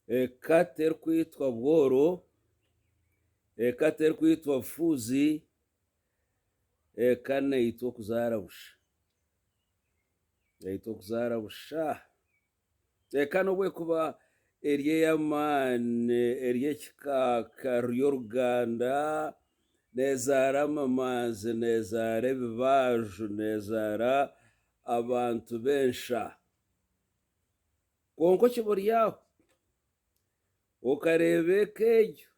eka terikwitwa bworo, eka terikwitwa fuzi, eka neitwa okuzarabusha, neitwa okuzarabusha, eka nobwekuba ery'eyamaani ery'ekikaaka ry'oruganda nezaara amamanzi, nezaara ebibaju, nezaara abantu b'ensha, kwonka okiburyaho okareeba eka egyo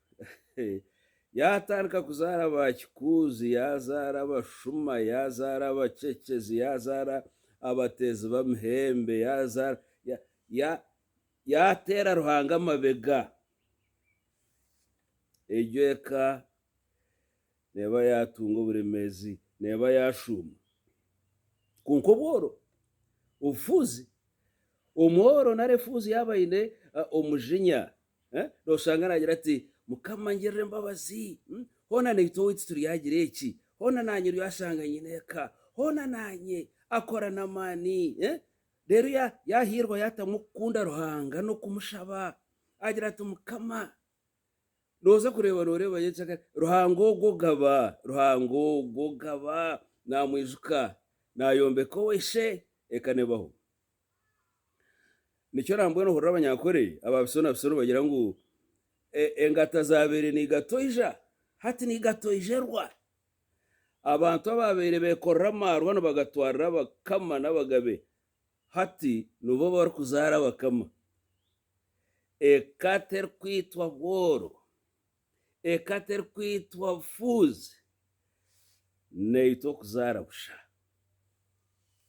yatandika kuzaara abakikuuzi, yazaara abashuma, yazaara abakyegyezi, yazaara abateezi b'amahembe, yazaara yateera Ruhanga amabega, egyo eka neeba yatunga oburemeezi, neeba yashuuma. Kwonka obworo, obufuuzi, omworo nari efuuzi yaaba aine omujinya, noshanga nagira ati mukama ngirira embabazi, hoona naitwe owaitu turyagira eki, hoona nanye oryashanga nyine eka, hoona nanye akora n'amaani, reero yahirwa yaatamu okukunda Ruhanga n'okumushaba agira ati mukama nooza kureeba nooreeba Ruhanga ogwo gaba namwijuka nayombeka oweshe eka nebaho. Nikyo mbwenu ohurira abanyankore ababiso na biso nibagira ngu engata zabeire nigatoija hati nigatoijerwa. Abantu ababeire bekorera amarwa nibagatwarira abakama n'abagabe hati nibo barikuzaara abakama. Eka terikwitwa bworo, eka terikwitwa bufuuzi, neitwa okuzaara busha.